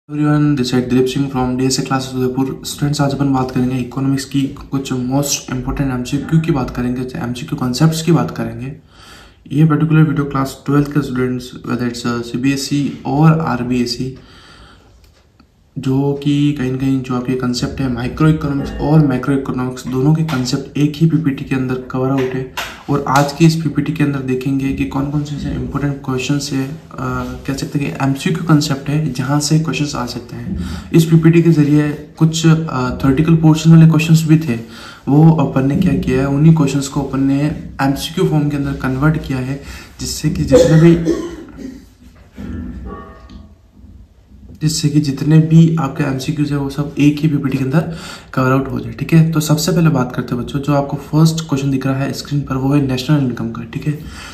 Everyone, this is Dilip Singh from DSA classes Udaipur. Students, आज अपन बात करेंगे इकोनॉमिक्स की कुछ मोस्ट इंपॉर्टेंट एमसीक्यू की बात करेंगे, एमसीक्यू कॉन्सेप्ट्स की बात करेंगे। ये पर्टिकुलर वीडियो क्लास 12th के स्टूडेंट्स, वेदर इट्स सीबीएसई और आरबीएसई, जो कि कहीं ना कहीं जो आपके कंसेप्ट है माइक्रो इकोनॉमिक्स और मैक्रो इकोनॉमिक्स, दोनों के कंसेप्ट एक ही पीपीटी के अंदर कवर आउट है। और आज की इस पीपीटी के अंदर देखेंगे कि कौन कौन से ऐसे इंपॉर्टेंट क्वेश्चंस है, कह सकते हैं कि एमसीक्यू कंसेप्ट है जहां से क्वेश्चंस आ सकते हैं। इस पीपीटी के जरिए कुछ थ्योरेटिकल पोर्शन वाले क्वेश्चंस भी थे, वो अपन ने क्या किया है, उन्हीं क्वेश्चंस को अपन ने एमसीक्यू फॉर्म के अंदर कन्वर्ट किया है, जिससे कि जितने भी आपके एमसीक्यूज है वो सब एक ही पीपीटी के अंदर कवर आउट हो जाए। ठीक है, तो सबसे पहले बात करते हैं बच्चों, जो आपको फर्स्ट क्वेश्चन दिख रहा है स्क्रीन पर, वो है नेशनल इनकम का। ठीक है,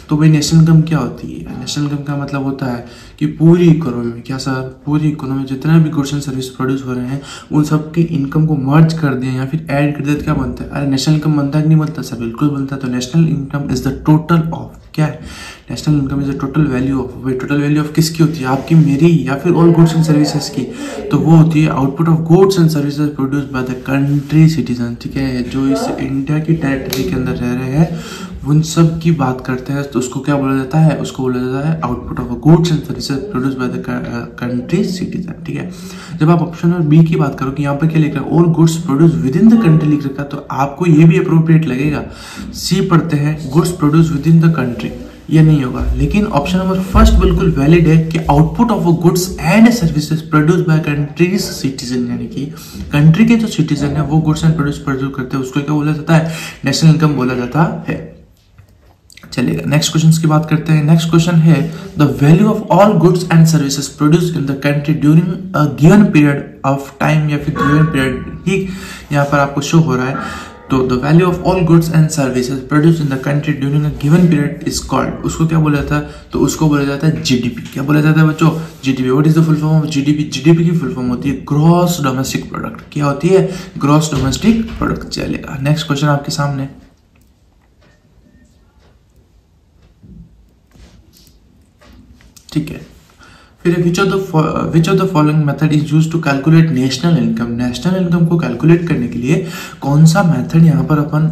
तो भाई नेशनल इनकम क्या होती है? नेशनल इनकम का मतलब होता है कि पूरी इकोनॉमी में, क्या सर, पूरी इकोनॉमी में जितने भी गुड्स एंड सर्विस प्रोड्यूस हो रहे हैं उन सब के इनकम को मर्ज कर दिया या फिर ऐड कर दिया तो क्या बनता है? अरे नेशनल इनकम बनता है कि नहीं बनता? सर बिल्कुल बनता है। तो national income is the total of, क्या है? National income is the total value of. भाई टोटल वैल्यू ऑफ किसकी होती है? आपकी, मेरी, या फिर ऑल गुड्स एंड सर्विसेज की? तो वो होती है output of goods and services produced by the country citizen. ठीक है, जो इस इंडिया की टेरिटरी के अंदर रह रहे हैं उन सब की बात करते हैं, तो उसको क्या बोला जाता है? उसको बोला जाता है output of goods and services produced by the country citizen. ठीक है, जब आप ऑप्शन नंबर बी की बात करो कि यहाँ पर क्या लिख रहा है, all goods produce with in the country लिख रखा है, तो आपको ये भी अप्रोप्रिएट लगेगा। सी पढ़ते हैं goods produce with in the country, ये नहीं होगा। लेकिन ऑप्शन नंबर फर्स्ट बिल्कुल वैलिड है कि output of goods and services produce by countries citizen, यानी कि कंट्री के जो सिटीजन है वो गुड्स एंड प्रोड्यूस करते हैं, उसको क्या बोला जाता है? नेशनल इनकम बोला जाता है। चलिएगा, नेक्स्ट क्वेश्चन की बात करते हैं। नेक्स्ट क्वेश्चन है the value of all goods and services produced in the country during a given period of time, या फिर गिवन पीरियड ही यहाँ पर आपको शो हो रहा है। तो the value of all goods and services produced in the country during a given period is called, उसको क्या बोला जाता है? तो उसको बोला जाता है जीडीपी। क्या बोला जाता है बच्चों? GDP. What is the full form of GDP? GDP की फुल फॉर्म होती है ग्रॉस डोमेस्टिक प्रोडक्ट। क्या होती है? Gross domestic product. चलेगा, नेक्स्ट क्वेश्चन आपके सामने। ठीक है, फिर which of the following method is used to calculate national income? National income को कैलकुलेट करने के लिए कौन सा मेथड यहाँ पर अपन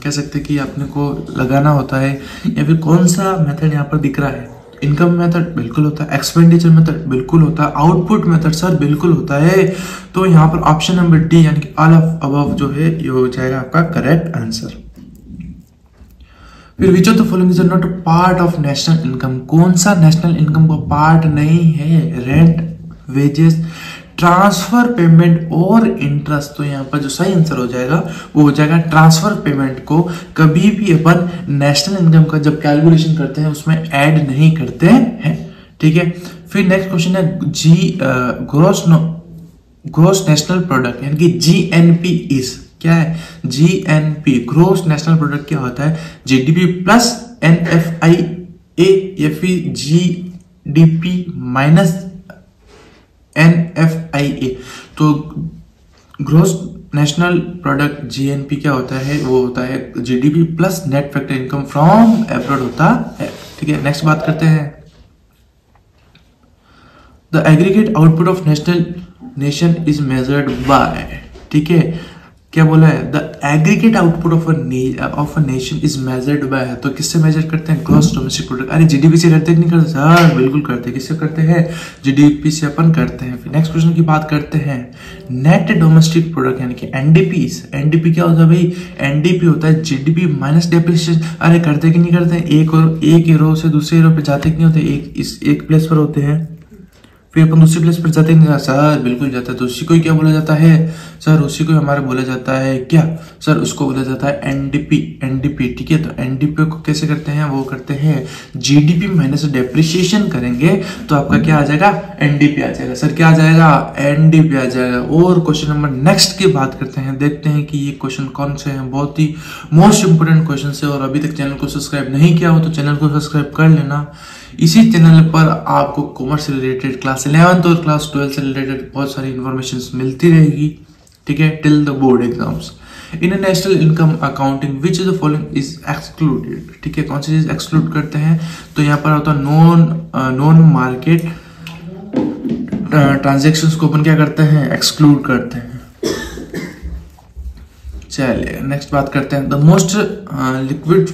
कह सकते हैं कि अपने को लगाना होता है, या फिर कौन सा मेथड यहाँ पर दिख रहा है? इनकम मेथड बिल्कुल होता है, एक्सपेंडिचर मेथड बिल्कुल होता है, आउटपुट मेथड सर बिल्कुल होता है। तो यहाँ पर ऑप्शन नंबर डी यानी कि ऑल ऑफ अबव जो है ये हो जाएगा आपका करेक्ट आंसर। फिर which of the following is not part of national income? कौन सा नेशनल इनकम का पार्ट नहीं है? रेंट, वेजेस, ट्रांसफर पेमेंट और इंटरेस्ट। तो यहाँ पर जो सही आंसर हो जाएगा वो हो जाएगा ट्रांसफर पेमेंट को कभी भी अपन नेशनल इनकम का जब कैलकुलेशन करते हैं उसमें ऐड नहीं करते हैं। ठीक है, फिर नेक्स्ट क्वेश्चन है जी ग्रोस नेशनल प्रोडक्ट यानी कि जीएनपी इज, क्या है? जीएनपी ग्रोस नेशनल प्रोडक्ट क्या होता है? जीडीपी प्लस एनएफआईए या फिर जीडीपी माइनस एनएफआईए। तो ग्रोस नेशनल प्रोडक्ट जीएनपी क्या होता है? वो होता है GDP plus net factor income from abroad होता है। ठीक है, नेक्स्ट बात करते हैं। The aggregate output of nation is measured by, ठीक है, क्या बोला है? The aggregate output of a nation is measured by, तो किससे मेजर करते हैं? Gross domestic product. अरे जीडीपी से करते नहीं करते सर? बिल्कुल करते हैं। किससे करते हैं? जीडीपी से अपन करते हैं। फिर नेक्स्ट क्वेश्चन की बात करते हैं। नेट डोमेस्टिक प्रोडक्ट यानी कि एनडीपी। एनडीपी क्या होता है भाई? एनडीपी होता है जीडीपी माइनस डेप्रिसिएशन। अरे करते कि नहीं करते? एक रो से दूसरे रो पे जाते कि नहीं होते? एक प्लेस पर होते हैं, फिर अपन दूसरी प्लेस पर जाते हैं सर? बिल्कुल जाता है। तो उसी को ही क्या बोला जाता है सर? उसी को हमारा बोला जाता है क्या सर? उसको बोला जाता है एनडीपी। एनडीपी, ठीक है। तो एनडीपी को कैसे करते हैं? वो करते हैं जीडीपी माइनस डेप्रिसिएशन करेंगे तो आपका क्या आ जाएगा? एनडीपी आ जाएगा। सर क्या आ जाएगा? एनडीपी आ जाएगा। और क्वेश्चन नंबर नेक्स्ट की बात करते हैं, देखते हैं कि ये क्वेश्चन कौन से हैं। बहुत ही मोस्ट इंपोर्टेंट क्वेश्चन है, और अभी तक चैनल को सब्सक्राइब नहीं किया हो तो चैनल को सब्सक्राइब कर लेना। इसी चैनल पर आपको कॉमर्स से रिलेटेड क्लास 11th और क्लास 12 से रिलेटेड बहुत सारी इंफॉर्मेशन मिलती रहेगी। ठीक है, till the board exams. In national income accounting which is the following is excluded? ठीक है, कौन सी चीज एक्सक्लूड करते हैं? तो यहाँ पर होता है नॉन मार्केट ट्रांजेक्शन्स को अपन क्या करते हैं, एक्सक्लूड करते हैं। चलिए नेक्स्ट बात करते हैं। The most liquid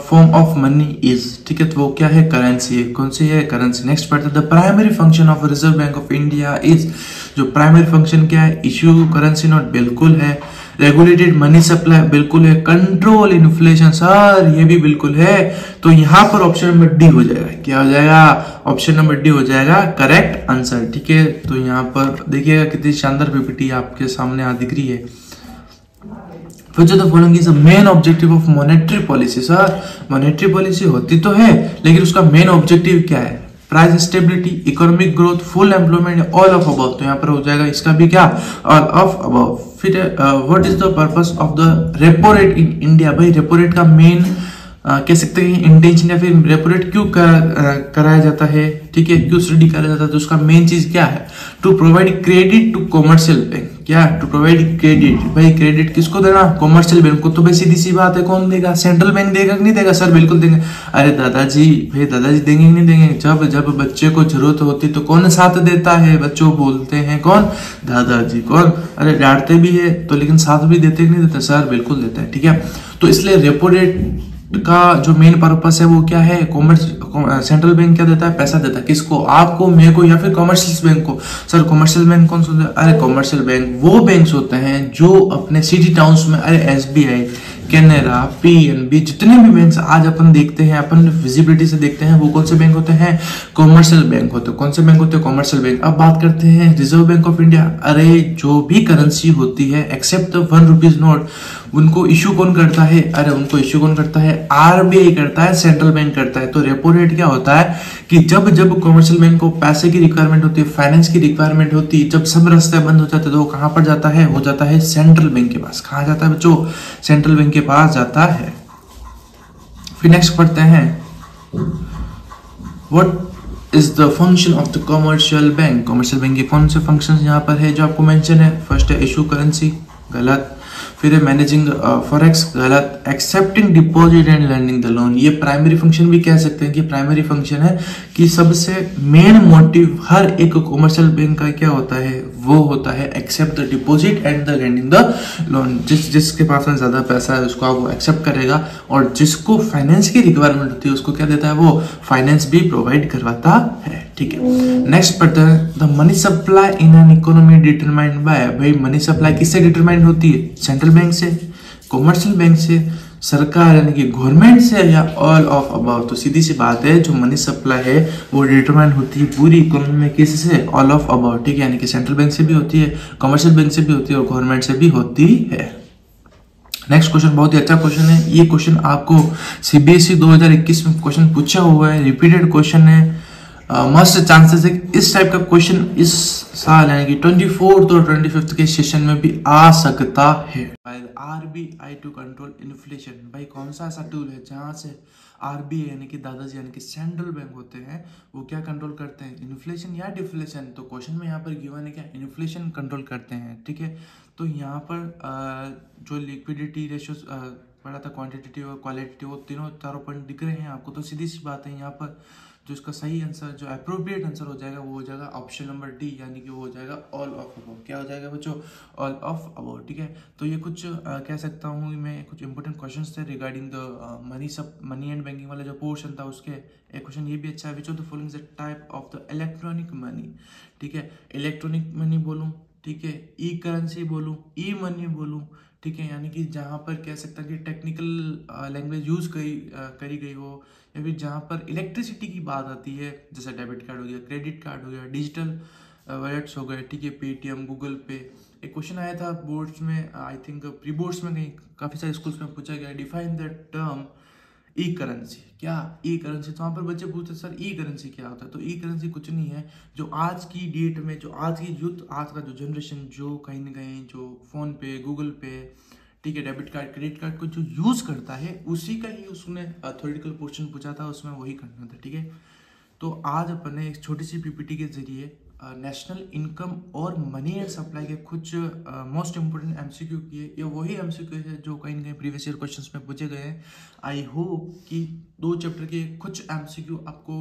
form of money is, ठीक है, तो वो क्या है, करेंसी है। कौन सी है, करेंसी। नेक्स्ट पढ़ते हैं। The primary function of reserve bank of India is, जो प्राइमरी फंक्शन क्या है, इश्यू करेंसी नोट, बिल्कुल है। रेगुलेटेड मनी सप्लाई, बिल्कुल है। कंट्रोल इन्फ्लेशन, सर ये भी बिल्कुल है। तो यहाँ पर ऑप्शन नंबर डी हो जाएगा। क्या हो जाएगा, ऑप्शन नंबर डी हो जाएगा करेक्ट आंसर, ठीक है। तो यहाँ पर देखिएगा कितनी शानदार पीपीटी आपके सामने आ दिख रही है। Which of the following is the main objective of monetary policy? Sir monetary policy होती तो है, लेकिन उसका मेन ऑब्जेक्टिव क्या है, price stability, economic growth, full employment, all of above. तो यहाँ पर हो जाएगा इसका भी क्या, ऑल ऑफ अबव। फिर what is the purpose of the repo rate in India? भाई रेपो रेट का मेन कह सकते हैं इंटेंशन, या फिर रेपो रेट क्यों कराया जाता है, ठीक है, क्यों स्टडी कराया जाता है, तो उसका मेन चीज क्या है, to provide credit to commercial bank. क्या, टू प्रोवाइड क्रेडिट। भाई क्रेडिट किसको देना, कॉमर्शियल बैंक को। तो भाई सीधी सी बात है, कौन देगा, सेंट्रल बैंक देगा कि नहीं देगा, सर बिल्कुल देंगे। अरे दादाजी, भाई दादाजी देंगे कि नहीं देंगे, जब जब बच्चे को जरूरत होती तो कौन साथ देता है, बच्चों बोलते हैं कौन, दादाजी। कौन, अरे डांटते भी है तो, लेकिन साथ भी देते कि नहीं देते, सर बिल्कुल देता है, ठीक है। तो इसलिए रेपो रेट का जो मेन पर्पस है वो क्या है, कॉमर्स, सेंट्रल बैंक क्या देता है, पैसा देता है। किसको, आपको, मेरे को, या फिर कॉमर्शियल बैंक को। सर कॉमर्शियल बैंक कौन सा होता है, अरे कॉमर्शियल बैंक वो बैंक्स होते हैं जो अपने सिटी टाउन्स में, अरे एसबीआई, कैनरा, पीएनबी, जितने भी बैंक आज अपन देखते हैं, अपन विजिबिलिटी से देखते हैं, वो कौन से बैंक होते हैं, कॉमर्शियल बैंक होते हैं। कौन से बैंक होते हैं, कॉमर्शियल बैंक। अब बात करते हैं रिजर्व बैंक ऑफ इंडिया। अरे जो भी करेंसी होती है एक्सेप्ट द 1 रुपीज नोट, उनको इश्यू कौन करता है, अरे उनको इश्यू कौन करता है, आरबीआई करता है, सेंट्रल बैंक करता है। तो रेपो रेट क्या होता है कि जब जब कॉमर्शियल बैंक को पैसे की रिक्वायरमेंट होती है, फाइनेंस की रिक्वायरमेंट होती है, जब सब रास्ते बंद हो जाते हैं, तो वो कहां पर जाता है, हो जाता है सेंट्रल बैंक के पास। कहां जाता है बच्चों, सेंट्रल बैंक के पास जाता है। फिर नेक्स्ट पढ़ते हैं, what is the function of the commercial bank. Commercial bank के कौन से फंक्शंस यहाँ पर है जो आपको मेंशन है। फर्स्ट है इशू करेंसी, गलत। फिर है मैनेजिंग फॉरेक्स, गलत। Accepting deposit and lending the loan, ये प्राइमरी फंक्शन भी कह सकते हैं कि प्राइमरी फंक्शन है, कि सबसे मेन मोटिव हर एक कॉमर्शियल बैंक का क्या होता है, वो होता है accept the deposit and the lending the loan. जिसके पास में ज्यादा पैसा है उसको वो एक्सेप्ट करेगा, और जिसको फाइनेंस की रिक्वायरमेंट होती है उसको क्या देता है, वो फाइनेंस भी प्रोवाइड करवाता है, ठीक है। नेक्स्ट पढ़ते हैं, the money supply in an economy determined by. भाई मनी सप्लाई किससे डिटरमाइंड होती है, सेंट्रल बैंक से, कॉमर्शियल बैंक से, सरकार यानी कि गवर्नमेंट से, या ऑल ऑफ अबव। तो सीधी सी बात है, जो मनी सप्लाई है वो डिटरमाइन होती है पूरी इकोनॉमी में किससे, ऑल ऑफ अबव, ठीक है। यानी कि सेंट्रल बैंक से भी होती है, कमर्शियल बैंक से भी होती है, और गवर्नमेंट से भी होती है। नेक्स्ट क्वेश्चन बहुत ही अच्छा क्वेश्चन है। ये क्वेश्चन आपको सीबीएसई 2021 में क्वेश्चन पूछा हुआ है, रिपीटेड क्वेश्चन है। मस्ट चांसेस है इस टाइप का क्वेश्चन इस साल यानी कि 24th और 25th के सेशन में भी आ सकता है। आरबीआई टू कंट्रोल इन्फ्लेशन, भाई कौन सा ऐसा टूल है जहां से आरबीआई यानी कि दादाजी यानी कि सेंट्रल बैंक होते हैं, वो क्या कंट्रोल करते हैं, इन्फ्लेशन या डिफ्लेशन। तो क्वेश्चन में यहाँ पर गिवन है क्या, इन्फ्लेशन कंट्रोल करते हैं, ठीक है। तो यहाँ पर जो लिक्विडिटी रेशियो पढ़ा था, क्वांटिटेटिव और क्वालिटेटिव, वो तीनों चारों पॉइंट दिख रहे हैं आपको। तो सीधी सी बात है, यहाँ पर जो इसका सही आंसर, जो अप्रोप्रिएट आंसर हो जाएगा, वो हो जाएगा ऑप्शन नंबर डी, यानी कि वो हो जाएगा ऑल ऑफ अबव। क्या हो जाएगा बच्चों, ऑल ऑफ अबव, ठीक है। तो ये कुछ कह सकता हूँ मैं, कुछ इंपॉर्टेंट क्वेश्चंस थे regarding the money and banking वाला जो पोर्शन था उसके। एक क्वेश्चन ये भी अच्छा है, विच of the following is the type of the electronic money, ठीक है। इलेक्ट्रॉनिक मनी बोलूँ, ठीक है, ई करेंसी बोलूँ, ई मनी बोलूँ, ठीक है, यानी कि जहाँ पर कह सकता है कि टेक्निकल लैंग्वेज यूज करी गई हो, या फिर जहाँ पर इलेक्ट्रिसिटी की बात आती है, जैसे डेबिट कार्ड हो गया, क्रेडिट कार्ड हो गया, डिजिटल वॉलेट्स हो गए, ठीक है, पेटीएम, गूगल पे। एक क्वेश्चन आया था बोर्ड्स में, आई थिंक प्री बोर्ड्स में, कहीं काफ़ी सारे स्कूल्स में पूछा गया, define the term E currency. क्या ई करेंसी, तो वहाँ पर बच्चे पूछते सर ई करेंसी क्या होता है। तो ई करेंसी कुछ नहीं है, जो आज की डेट में, जो आज की यूथ, आज का जो जनरेशन, जो कहीं ना कहीं जो फ़ोन पे, गूगल पे, ठीक है, डेबिट कार्ड, क्रेडिट कार्ड को जो यूज़ करता है, उसी का ही उसने थ्योरेटिकल पोर्शन पूछा था, उसमें वही करना था, ठीक है। तो आज अपन ने एक छोटी सी पीपीटी के जरिए नेशनल इनकम और मनी एंड सप्लाई के कुछ मोस्ट इंपोर्टेंट एमसीक्यू किए। ये वही एमसीक्यू है जो कहीं ना कहीं प्रीवियस ईयर क्वेश्चंस में पूछे गए हैं। आई होप कि 2 चैप्टर के कुछ एमसीक्यू आपको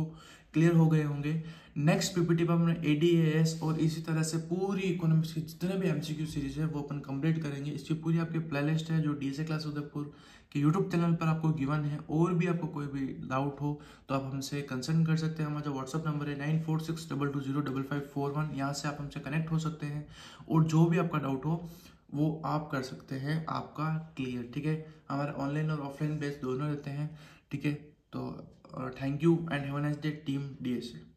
क्लियर हो गए होंगे। नेक्स्ट पीपीटी पर हमने एडीएएस और इसी तरह से पूरी इकोनॉमिक्स की जितने भी एमसीक्यू सीरीज है वो अपन कंप्लीट करेंगे। इसकी पूरी आपकी प्लेलिस्ट है जो डीएसए क्लास उदयपुर के यूट्यूब चैनल पर आपको गिवन है। और भी आपको कोई भी डाउट हो तो आप हमसे कंसल्ट कर सकते हैं। हमारा व्हाट्सअप नंबर है 9462205541। यहाँ से आप हमसे कनेक्ट हो सकते हैं और जो भी आपका डाउट हो वो आप कर सकते हैं आपका क्लियर, ठीक है। हमारे ऑनलाइन और ऑफलाइन बेस दोनों रहते हैं, ठीक है। तो thank you and have a nice day team DSA.